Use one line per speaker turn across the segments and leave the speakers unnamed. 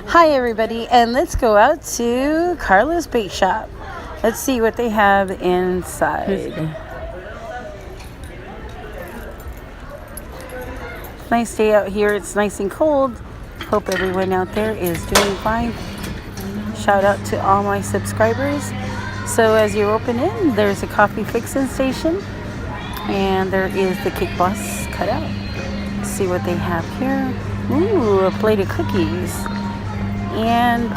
Hi everybody, and let's go out to Carla's Bait Shop. Let's see what they have inside. Nice day out here. It's nice and cold. Hope everyone out there is doing fine. Shout out to all my subscribers. So as you open in, there's a coffee fixing station, and there is the Cake Boss cutout. Let's see what they have here. Ooh, a plate of cookies. And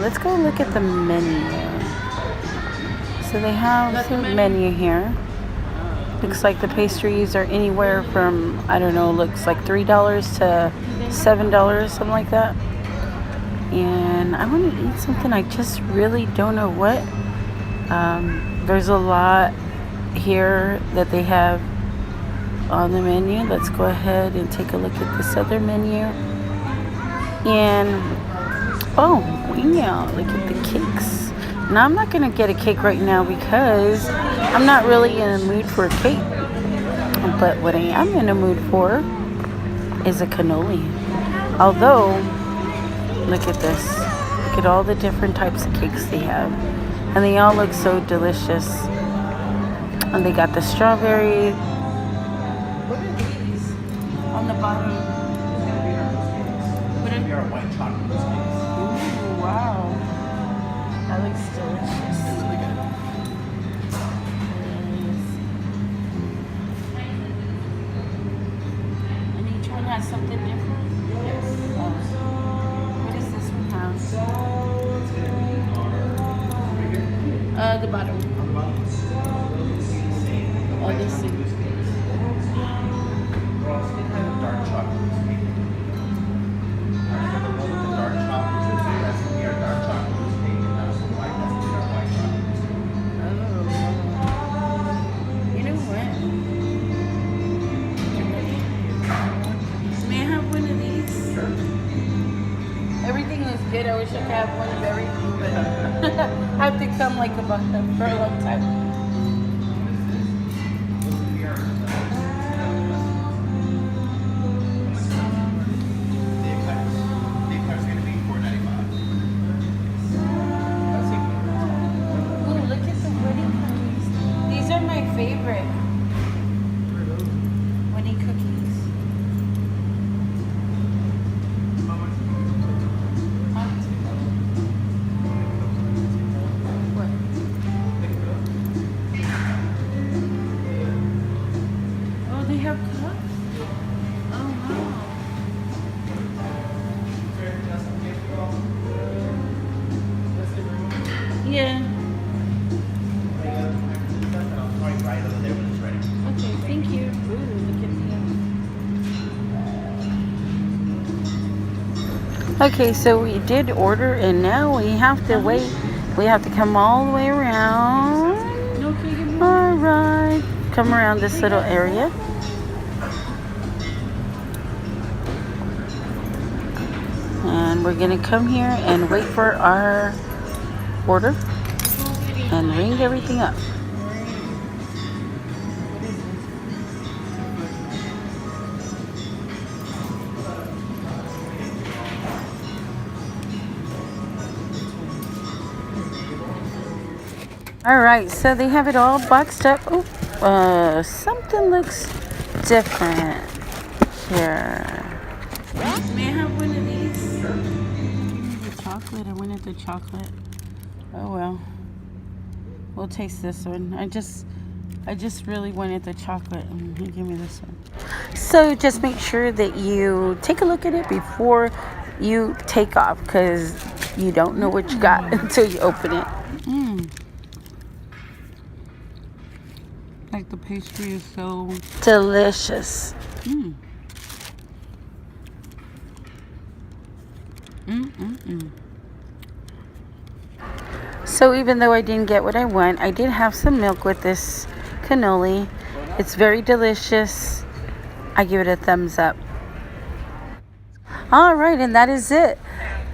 let's go look at the menu. So they have the menu here. Looks like the pastries are anywhere from, I don't know, looks like $3 to $7, something like that. And I want to eat something, I just really don't know what. There's a lot here that they have on the menu. Let's go ahead and take a look at this other menu. And oh, yeah, look at the cakes. Now, I'm not going to get a cake right now because I'm not really in the mood for a cake. But what I am in the mood for is a cannoli. Although, look at this. Look at all the different types of cakes they have. And they all look so delicious. And they got the strawberry. What are these on the bottom?
They are white chocolate cakes.
Ooh, wow. That looks delicious.
Really good.
And each one has something different?
Yes.
What does this one have?
It's going to be our
The bottom.
on the bottom.
Oh, this thing.
We're also going to have a dark chocolate cake. The one with the dark chocolate, that's going to be our dark chocolate cake, and that's the white, that's going to be our white chocolate cake.
Oh. You know what? May I have one of these?
Sure.
Everything looks good. I wish I could have one of everything, but I have to come like about them for a long time. Ooh, look at the wedding cookies. These are my favorite. Wedding cookies. What? Oh, they have cups? Oh, wow. Yeah. Okay, thank you. Ooh, look at the. Okay, so we did order, and now we have to wait. We have to come all the way around. All right, come around this little area. And we're gonna come here and wait for our order and ring everything up. All right, so they have it all boxed up. Oh, something looks different here. May I have one of these? The chocolate. I wanted the chocolate. Oh well. We'll taste this one. I just really wanted the chocolate. Give me this one. So just make sure that you take a look at it before you take off, because you don't know what you got until you open it.
Like the pastry is so
Delicious. So even though I didn't get what I want, I did have some milk with this cannoli. It's very delicious. I give it a thumbs up. All right, and that is it.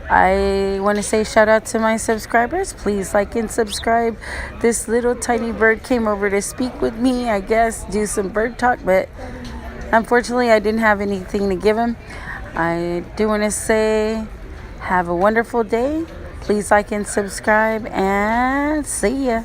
I want to say shout out to my subscribers. Please like and subscribe. This little tiny bird came over to speak with me, I guess, do some bird talk, but unfortunately I didn't have anything to give him. I do want to say Have a wonderful day. Please like and subscribe, and see ya.